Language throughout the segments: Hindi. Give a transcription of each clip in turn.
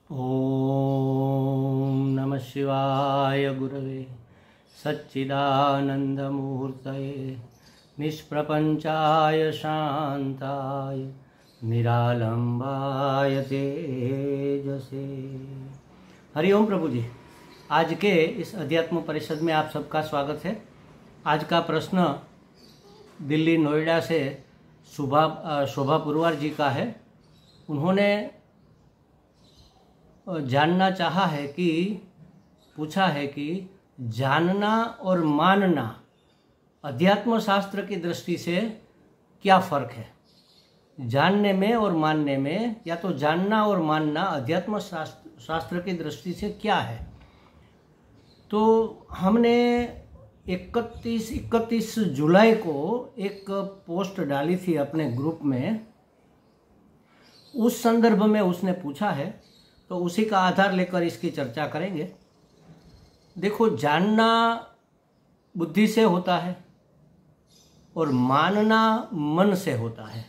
ओम नमः शिवाय गुरवे सच्चिदानंदमूर्तये निष्प्रपंचाय शांताय निरालंबाय तेजसे। हरिओम प्रभु जी। आज के इस अध्यात्म परिषद में आप सबका स्वागत है। आज का प्रश्न दिल्ली नोएडा से शोभा पुरवार जी का है। उन्होंने जानना चाहा है कि पूछा है कि जानना और मानना अध्यात्म शास्त्र की दृष्टि से क्या फ़र्क है। जानने में और मानने में, या तो जानना और मानना अध्यात्म शास्त्र की दृष्टि से क्या है। तो हमने 31 जुलाई को एक पोस्ट डाली थी अपने ग्रुप में। उस संदर्भ में उसने पूछा है, तो उसी का आधार लेकर इसकी चर्चा करेंगे। देखो, जानना बुद्धि से होता है और मानना मन से होता है।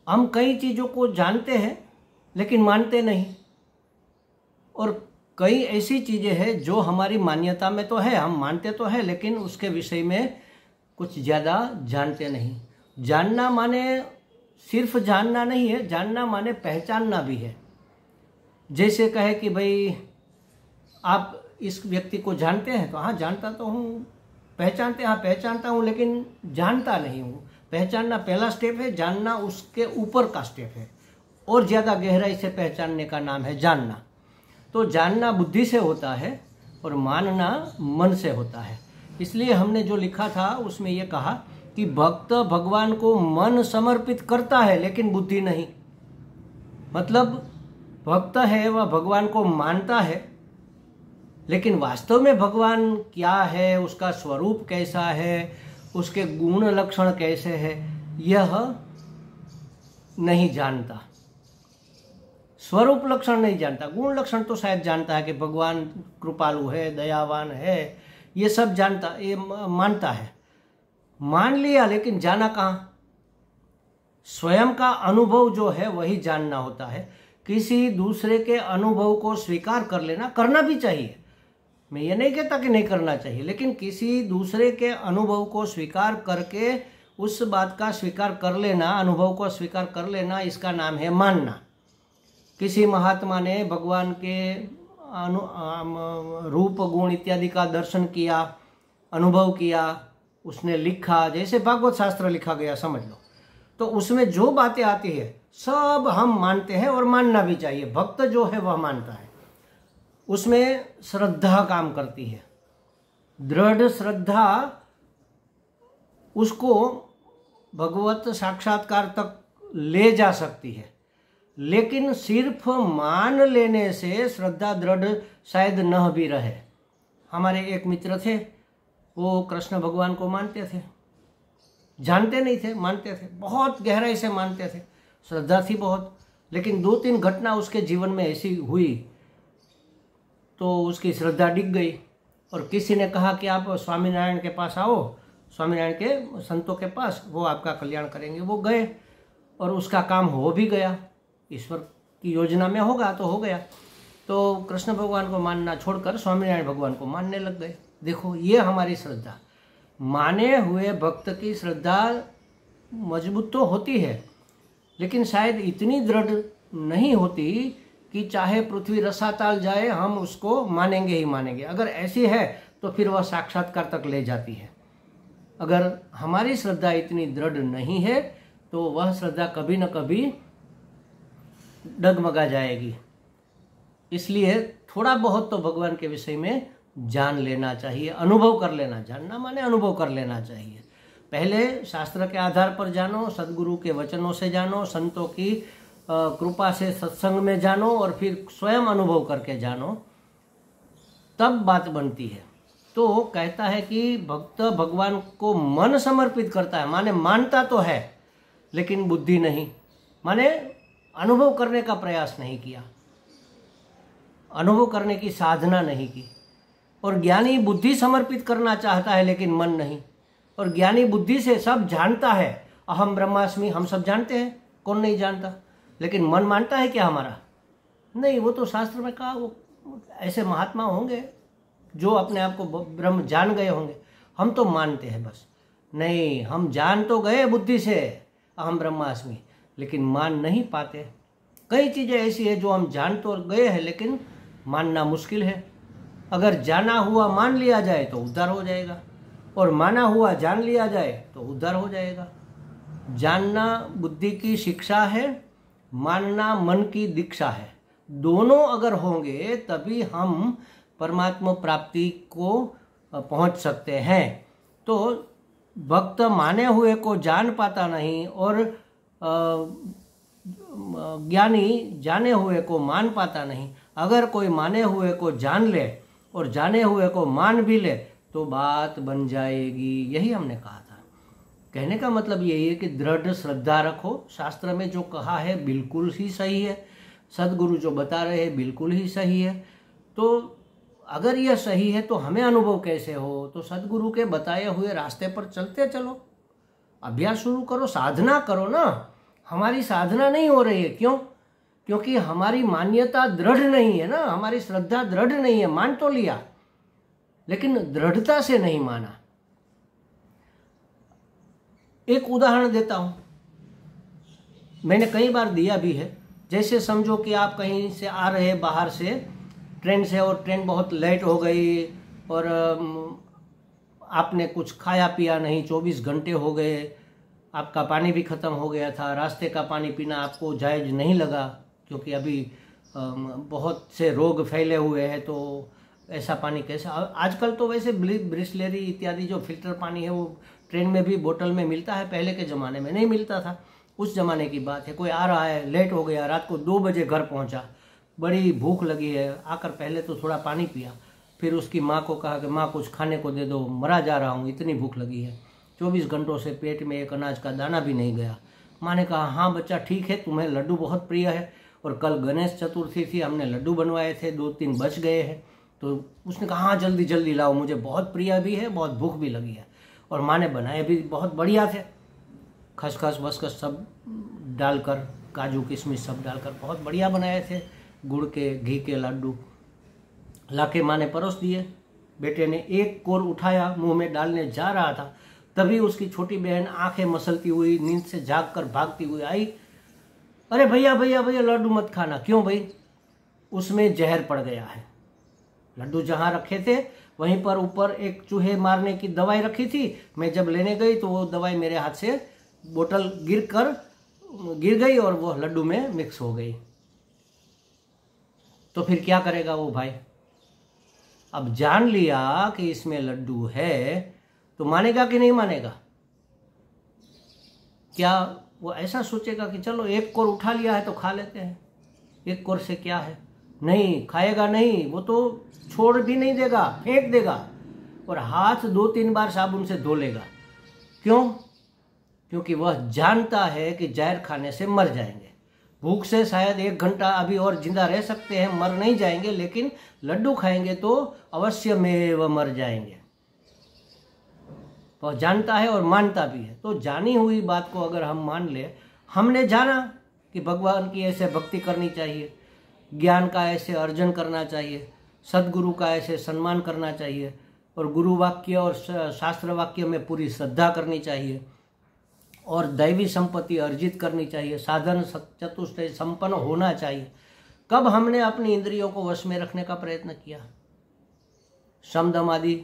हम कई चीज़ों को जानते हैं लेकिन मानते नहीं, और कई ऐसी चीज़ें हैं जो हमारी मान्यता में तो है, हम मानते तो है लेकिन उसके विषय में कुछ ज़्यादा जानते नहीं। जानना माने सिर्फ जानना नहीं है, जानना माने पहचानना भी है। जैसे कहे कि भाई आप इस व्यक्ति को जानते हैं, तो हाँ जानता तो हूँ, पहचानता हूँ लेकिन जानता नहीं हूँ। पहचानना पहला स्टेप है, जानना उसके ऊपर का स्टेप है, और ज़्यादा गहराई से पहचानने का नाम है जानना। तो जानना बुद्धि से होता है और मानना मन से होता है। इसलिए हमने जो लिखा था उसमें ये कहा कि भक्त भगवान को मन समर्पित करता है लेकिन बुद्धि नहीं। मतलब भक्त है वह भगवान को मानता है, लेकिन वास्तव में भगवान क्या है, उसका स्वरूप कैसा है, उसके गुण लक्षण कैसे है, यह नहीं जानता। स्वरूप लक्षण नहीं जानता, गुण लक्षण तो शायद जानता है कि भगवान कृपालु है, दयावान है, ये सब जानता, ये मानता है, मान लिया, लेकिन जाना कहाँ। स्वयं का अनुभव जो है वही जानना होता है। किसी दूसरे के अनुभव को स्वीकार कर लेना, करना भी चाहिए, मैं ये नहीं कहता कि नहीं करना चाहिए, लेकिन किसी दूसरे के अनुभव को स्वीकार करके उस बात का स्वीकार कर लेना, अनुभव को स्वीकार कर लेना, इसका नाम है मानना। किसी महात्मा ने भगवान के रूप गुण इत्यादि का दर्शन किया, अनुभव किया, उसने लिखा, जैसे भागवत शास्त्र लिखा गया समझ लो, तो उसमें जो बातें आती है सब हम मानते हैं और मानना भी चाहिए। भक्त जो है वह मानता है, उसमें श्रद्धा काम करती है। दृढ़ श्रद्धा उसको भगवत साक्षात्कार तक ले जा सकती है, लेकिन सिर्फ मान लेने से श्रद्धा दृढ़ शायद न भी रहे। हमारे एक मित्र थे, वो कृष्ण भगवान को मानते थे, जानते नहीं थे, मानते थे, बहुत गहराई से मानते थे, श्रद्धा थी बहुत, लेकिन 2-3 घटना उसके जीवन में ऐसी हुई तो उसकी श्रद्धा डिग गई। और किसी ने कहा कि आप स्वामीनारायण के पास आओ, स्वामीनारायण के संतों के पास, वो आपका कल्याण करेंगे। वो गए और उसका काम हो भी गया, ईश्वर की योजना में होगा तो हो गया। तो कृष्ण भगवान को मानना छोड़कर स्वामीनारायण भगवान को मानने लग गए। देखो, ये हमारी श्रद्धा, माने हुए भक्त की श्रद्धा मजबूत तो होती है, लेकिन शायद इतनी दृढ़ नहीं होती कि चाहे पृथ्वी रसाताल जाए हम उसको मानेंगे ही मानेंगे। अगर ऐसी है तो फिर वह साक्षात्कार तक ले जाती है। अगर हमारी श्रद्धा इतनी दृढ़ नहीं है तो वह श्रद्धा कभी न कभी डगमगा जाएगी। इसलिए थोड़ा बहुत तो भगवान के विषय में जान लेना चाहिए, अनुभव कर लेना। जानना माने अनुभव कर लेना चाहिए। पहले शास्त्र के आधार पर जानो, सदगुरु के वचनों से जानो, संतों की कृपा से सत्संग में जानो, और फिर स्वयं अनुभव करके जानो, तब बात बनती है। तो कहता है कि भक्त भगवान को मन समर्पित करता है, माने मानता तो है लेकिन बुद्धि नहीं, माने अनुभव करने का प्रयास नहीं किया, अनुभव करने की साधना नहीं की। और ज्ञानी बुद्धि समर्पित करना चाहता है लेकिन मन नहीं। और ज्ञानी बुद्धि से सब जानता है, अहम ब्रह्मास्मि हम सब जानते हैं, कौन नहीं जानता, लेकिन मन मानता है क्या हमारा? नहीं, वो तो शास्त्र में कहा, वो ऐसे महात्मा होंगे जो अपने आप को ब्रह्म जान गए होंगे, हम तो मानते हैं बस। नहीं, हम जान तो गए बुद्धि से अहम ब्रह्मास्मि, लेकिन मान नहीं पाते। कई चीज़ें ऐसी है जो हम जान तो गए हैं लेकिन मानना मुश्किल है। अगर जाना हुआ मान लिया जाए तो उद्धार हो जाएगा, और माना हुआ जान लिया जाए तो उद्धार हो जाएगा। जानना बुद्धि की शिक्षा है, मानना मन की दीक्षा है। दोनों अगर होंगे तभी हम परमात्मा प्राप्ति को पहुंच सकते हैं। तो भक्त माने हुए को जान पाता नहीं और ज्ञानी जाने हुए को मान पाता नहीं। अगर कोई माने हुए को जान ले और जाने हुए को मान भी ले तो बात बन जाएगी। यही हमने कहा था। कहने का मतलब यही है कि दृढ़ श्रद्धा रखो। शास्त्र में जो कहा है बिल्कुल ही सही है, सदगुरु जो बता रहे हैं बिल्कुल ही सही है। तो अगर यह सही है तो हमें अनुभव कैसे हो? तो सदगुरु के बताए हुए रास्ते पर चलते चलो, अभ्यास शुरू करो, साधना करो ना। हमारी साधना नहीं हो रही है, क्यों? क्योंकि हमारी मान्यता दृढ़ नहीं है ना, हमारी श्रद्धा दृढ़ नहीं है। मान तो लिया लेकिन दृढ़ता से नहीं माना। एक उदाहरण देता हूं, मैंने कई बार दिया भी है। जैसे समझो कि आप कहीं से आ रहे हैं बाहर से ट्रेन से, और ट्रेन बहुत लेट हो गई और आपने कुछ खाया पिया नहीं, 24 घंटे हो गए, आपका पानी भी ख़त्म हो गया था, रास्ते का पानी पीना आपको जायज़ नहीं लगा क्योंकि अभी बहुत से रोग फैले हुए हैं, तो ऐसा पानी कैसे? आजकल तो वैसे ब्रिसलेरी इत्यादि जो फिल्टर पानी है वो ट्रेन में भी बोतल में मिलता है, पहले के ज़माने में नहीं मिलता था। उस ज़माने की बात है। कोई आ रहा है, लेट हो गया, रात को 2 बजे घर पहुंचा, बड़ी भूख लगी है, आकर पहले तो थोड़ा पानी पिया, फिर उसकी माँ को कहा कि माँ कुछ खाने को दे दो, मरा जा रहा हूँ, इतनी भूख लगी है, 24 घंटों से पेट में एक अनाज का दाना भी नहीं गया। माँ ने कहा हाँ बच्चा ठीक है, तुम्हें लड्डू बहुत प्रिय है और कल गणेश चतुर्थी थी, हमने लड्डू बनवाए थे, 2-3 बच गए हैं। तो उसने कहा हाँ जल्दी जल्दी लाओ, मुझे बहुत प्रिय भी है, बहुत भूख भी लगी है। और माँ ने बनाए भी बहुत बढ़िया थे, खसखस वसखस सब डालकर, काजू किशमिश सब डालकर बहुत बढ़िया बनाए थे, गुड़ के घी के लड्डू। लाके माँ ने परोस दिए। बेटे ने एक कोर उठाया, मुंह में डालने जा रहा था, तभी उसकी छोटी बहन आंखें मसलती हुई नींद से जागकर भागती हुई आई। अरे भैया भैया भैया लड्डू मत खाना। क्यों भाई? उसमें जहर पड़ गया है। लड्डू जहाँ रखे थे वहीं पर ऊपर एक चूहे मारने की दवाई रखी थी। मैं जब लेने गई तो वो दवाई मेरे हाथ से बोतल गिर गई और वो लड्डू में मिक्स हो गई। तो फिर क्या करेगा वो भाई? अब जान लिया कि इसमें लड्डू है तो मानेगा कि नहीं मानेगा? क्या वो ऐसा सोचेगा कि चलो एक कोर उठा लिया है तो खा लेते हैं, एक कोर से क्या है? नहीं, खाएगा नहीं, वो तो छोड़ भी नहीं देगा, फेंक देगा और हाथ 2-3 बार साबुन से धो लेगा। क्यों? क्योंकि वह जानता है कि जहर खाने से मर जाएंगे। भूख से शायद 1 घंटा अभी और जिंदा रह सकते हैं, मर नहीं जाएंगे, लेकिन लड्डू खाएंगे तो अवश्य में वह मर जाएंगे। वह जानता है और मानता भी है। तो जानी हुई बात को अगर हम मान ले, हमने जाना कि भगवान की ऐसे भक्ति करनी चाहिए, ज्ञान का ऐसे अर्जन करना चाहिए, सदगुरु का ऐसे सम्मान करना चाहिए, और गुरु वाक्य और शास्त्र वाक्य में पूरी श्रद्धा करनी चाहिए, और दैवी संपत्ति अर्जित करनी चाहिए, साधन चतुष्टय संपन्न होना चाहिए। कब हमने अपनी इंद्रियों को वश में रखने का प्रयत्न किया? शम दम आदि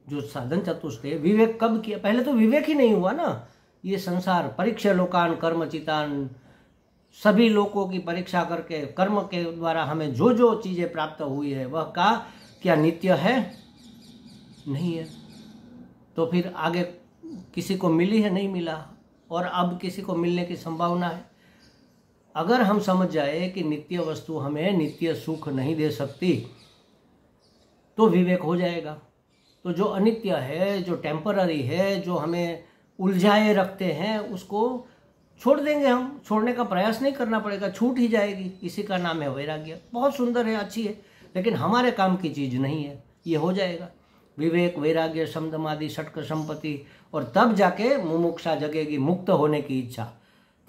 जो साधन चतुष्टय, विवेक कब किया? पहले तो विवेक ही नहीं हुआ ना। ये संसार परीक्षा लोकान कर्मचितान, सभी लोगों की परीक्षा करके कर्म के द्वारा हमें जो जो चीजें प्राप्त हुई है वह का क्या नित्य है? नहीं है। तो फिर आगे किसी को मिली है? नहीं मिला, और अब किसी को मिलने की संभावना है। अगर हम समझ जाए कि नित्य वस्तु हमें नित्य सुख नहीं दे सकती तो विवेक हो जाएगा। तो जो अनित्य है, जो टेम्पररी है, जो हमें उलझाए रखते हैं, उसको छोड़ देंगे हम। छोड़ने का प्रयास नहीं करना पड़ेगा, छूट ही जाएगी। इसी का नाम है वैराग्य। बहुत सुंदर है, अच्छी है, लेकिन हमारे काम की चीज नहीं है। ये हो जाएगा विवेक, वैराग्य, शमदमादि, षटक संपत्ति, और तब जाके मुमुक्षा जगेगी, मुक्त होने की इच्छा।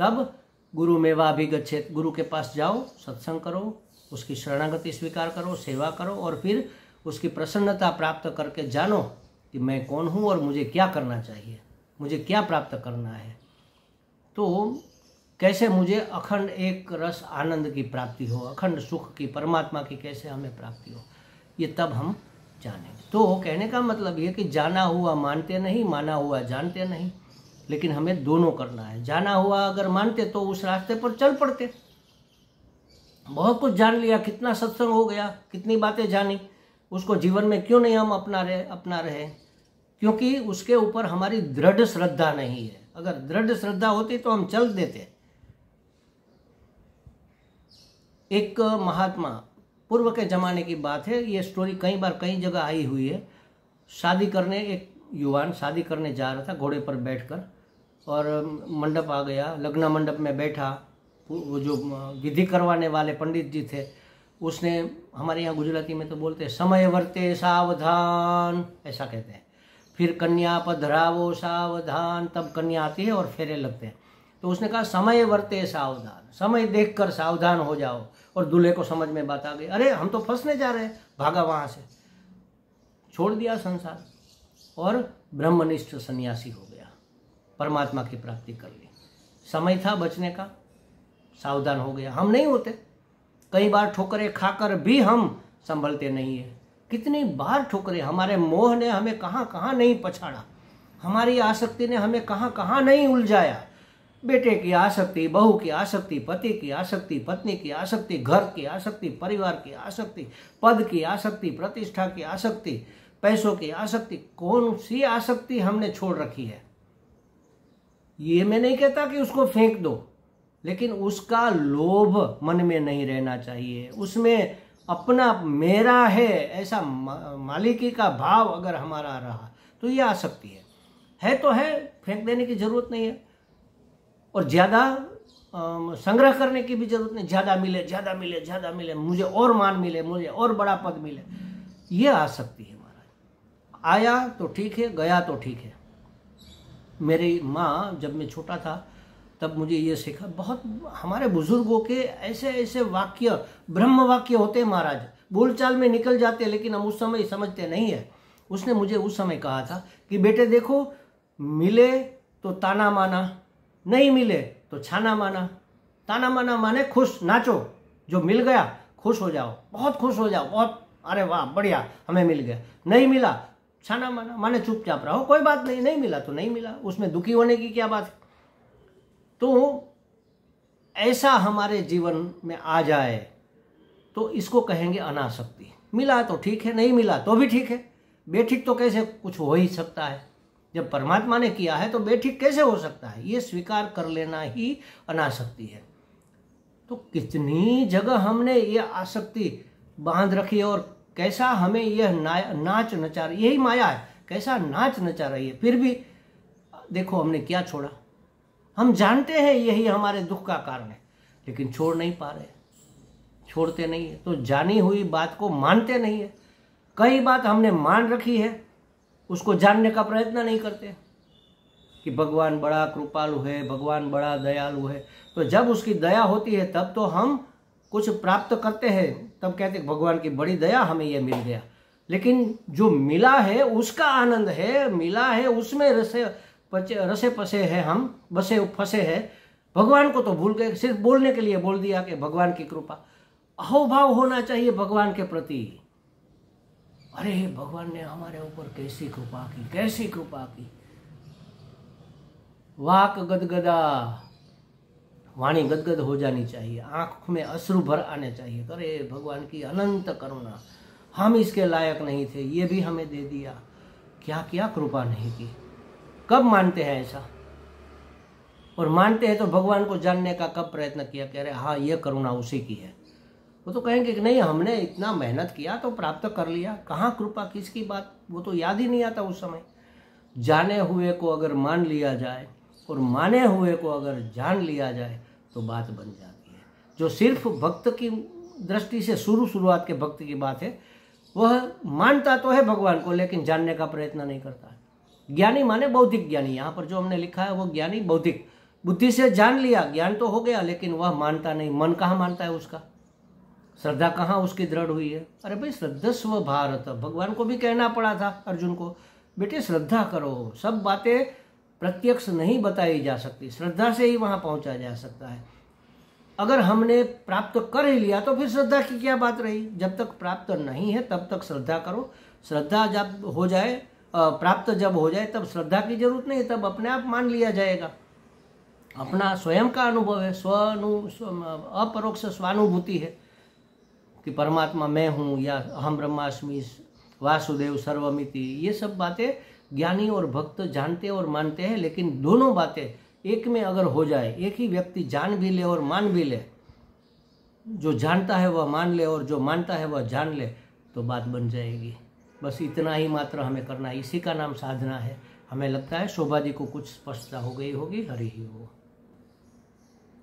तब गुरु मेवाभिगच्छेत, गुरु के पास जाओ, सत्संग करो, उसकी शरणागति स्वीकार करो, सेवा करो और फिर उसकी प्रसन्नता प्राप्त करके जानो कि मैं कौन हूँ और मुझे क्या करना चाहिए, मुझे क्या प्राप्त करना है। तो कैसे मुझे अखंड एक रस आनंद की प्राप्ति हो, अखंड सुख की, परमात्मा की कैसे हमें प्राप्ति हो, ये तब हम जानेंगे। तो कहने का मतलब ये कि जाना हुआ मानते नहीं, माना हुआ जानते नहीं, लेकिन हमें दोनों करना है। जाना हुआ अगर मानते तो उस रास्ते पर चल पड़ते। बहुत कुछ जान लिया, कितना सत्संग हो गया, कितनी बातें जानी, उसको जीवन में क्यों नहीं हम अपना रहे? क्योंकि उसके ऊपर हमारी दृढ़ श्रद्धा नहीं है। अगर दृढ़ श्रद्धा होती तो हम चल देते। एक महात्मा, पूर्व के ज़माने की बात है, ये स्टोरी कई बार कई जगह आई हुई है। शादी करने, एक युवान शादी करने जा रहा था घोड़े पर बैठकर, और मंडप आ गया, लग्न मंडप में बैठा। वो जो विधि करवाने वाले पंडित जी थे, उसने, हमारे यहाँ गुजराती में तो बोलते हैं समय वर्ते सावधान, ऐसा कहते हैं। फिर कन्या पधरावो सावधान, तब कन्या आती है और फेरे लगते हैं। तो उसने कहा समय वर्ते सावधान, समय देखकर सावधान हो जाओ। और दूल्हे को समझ में बात आ गई, अरे हम तो फंसने जा रहे हैं, भागा वहां से, छोड़ दिया संसार और ब्रह्मनिष्ठ सन्यासी हो गया, परमात्मा की प्राप्ति कर ली। समय था बचने का, सावधान हो गया। हम नहीं होते, कई बार ठोकरें खाकर भी हम संभलते नहीं है। कितनी बार ठोकरें, हमारे मोह ने हमें कहाँ कहाँ नहीं पछाड़ा, हमारी आसक्ति ने हमें कहाँ कहाँ नहीं उलझाया। बेटे की आसक्ति, बहू की आसक्ति, पति की आसक्ति, पत्नी की आसक्ति, घर की आसक्ति, परिवार की आसक्ति, पद की आसक्ति, प्रतिष्ठा की आसक्ति, पैसों की आसक्ति, कौन सी आसक्ति हमने छोड़ रखी है। ये मैं नहीं कहता कि उसको फेंक दो, लेकिन उसका लोभ मन में नहीं रहना चाहिए। उसमें अपना मेरा है ऐसा मालिकी का भाव अगर हमारा रहा तो ये आसक्ति है तो है, फेंक देने की जरूरत नहीं है। और ज़्यादा संग्रह करने की भी जरूरत नहीं, ज़्यादा मिले, ज़्यादा मिले, ज़्यादा मिले, मुझे और मान मिले, मुझे और बड़ा पद मिले, ये आसक्ति है महाराज। आया तो ठीक है, गया तो ठीक है। मेरी माँ, जब मैं छोटा था तब मुझे ये सीखा, बहुत हमारे बुजुर्गों के ऐसे ऐसे वाक्य, ब्रह्म वाक्य होते हैं महाराज, बोलचाल में निकल जाते हैं, लेकिन हम उस समय समझते नहीं है। उसने मुझे उस समय कहा था कि बेटे देखो, मिले तो ताना माना, नहीं मिले तो छाना माना। ताना माना माने खुश नाचो, जो मिल गया खुश हो जाओ, बहुत खुश हो जाओ, बहुत अरे वाह बढ़िया हमें मिल गया। नहीं मिला छाना माना माने चुपचाप रहो, कोई बात नहीं, नहीं मिला तो नहीं मिला, उसमें दुखी होने की क्या बात है। तो ऐसा हमारे जीवन में आ जाए तो इसको कहेंगे अनासक्ति। मिला तो ठीक है, नहीं मिला तो भी ठीक है। बेठीक तो कैसे कुछ हो ही सकता है, जब परमात्मा ने किया है तो बेठीक कैसे हो सकता है, ये स्वीकार कर लेना ही अनासक्ति है। तो कितनी जगह हमने ये आसक्ति बांध रखी है, और कैसा हमें यह नाच नचा रही, यही माया है, कैसा नाच नचा रही है। फिर भी देखो हमने क्या छोड़ा। हम जानते हैं यही हमारे दुख का कारण है, लेकिन छोड़ नहीं पा रहे, छोड़ते नहीं है। तो जानी हुई बात को मानते नहीं है। कई बात हमने मान रखी है, उसको जानने का प्रयत्न नहीं करते कि भगवान बड़ा कृपालु है, भगवान बड़ा दयालु है। तो जब उसकी दया होती है तब तो हम कुछ प्राप्त करते हैं, तब कहते हैं भगवान की बड़ी दया, हमें ये मिल गया। लेकिन जो मिला है उसका आनंद है, मिला है उसमें रसे पसे है, हम बसे फंसे हैं। भगवान को तो भूल गए, सिर्फ बोलने के लिए बोल दिया कि भगवान की कृपा। अहोभाव होना चाहिए भगवान के प्रति। अरे भगवान ने हमारे ऊपर कैसी कृपा की, कैसी कृपा की। वाक गदगदा, वाणी गदगद हो जानी चाहिए, आंख में अश्रु भर आने चाहिए। अरे भगवान की अनंत करुणा, हम इसके लायक नहीं थे, ये भी हमें दे दिया, क्या क्या कृपा नहीं की। कब मानते हैं ऐसा? और मानते हैं तो भगवान को जानने का कब प्रयत्न किया कि अरे हाँ ये करुणा उसी की है। वो तो कहेंगे कि नहीं हमने इतना मेहनत किया तो प्राप्त कर लिया, कहाँ कृपा किसकी बात, वो तो याद ही नहीं आता उस समय। जाने हुए को अगर मान लिया जाए और माने हुए को अगर जान लिया जाए तो बात बन जाती है। जो सिर्फ भक्त की दृष्टि से शुरुआत के भक्त की बात है, वह मानता तो है भगवान को लेकिन जानने का प्रयत्न नहीं करता। ज्ञानी माने बौद्धिक ज्ञानी, यहाँ पर जो हमने लिखा है वो ज्ञानी बौद्धिक, बुद्धि से जान लिया, ज्ञान तो हो गया, लेकिन वह मानता नहीं। मन कहाँ मानता है उसका, श्रद्धा कहाँ उसकी दृढ़ हुई है। अरे भाई श्रद्धस्व भारत, भगवान को भी कहना पड़ा था अर्जुन को, बेटे श्रद्धा करो। सब बातें प्रत्यक्ष नहीं बताई जा सकती, श्रद्धा से ही वहां पहुंचा जा सकता है। अगर हमने प्राप्त कर ही लिया तो फिर श्रद्धा की क्या बात रही। जब तक प्राप्त नहीं है तब तक श्रद्धा करो। श्रद्धा जब हो जाए, प्राप्त जब हो जाए, तब श्रद्धा की जरूरत नहीं, तब अपने आप मान लिया जाएगा। अपना स्वयं का अनुभव है, अपरोक्ष स्वानुभूति है कि परमात्मा मैं हूँ, या अहम ब्रह्मास्मि वासुदेव सर्वमिति। ये सब बातें ज्ञानी और भक्त जानते और मानते हैं, लेकिन दोनों बातें एक में अगर हो जाए, एक ही व्यक्ति जान भी ले और मान भी ले, जो जानता है वह मान ले और जो मानता है वह जान ले, तो बात बन जाएगी। बस इतना ही मात्र हमें करना है, इसी का नाम साधना है। हमें लगता है शोभा जी को कुछ स्पष्टता हो गई होगी। हरि ही हो।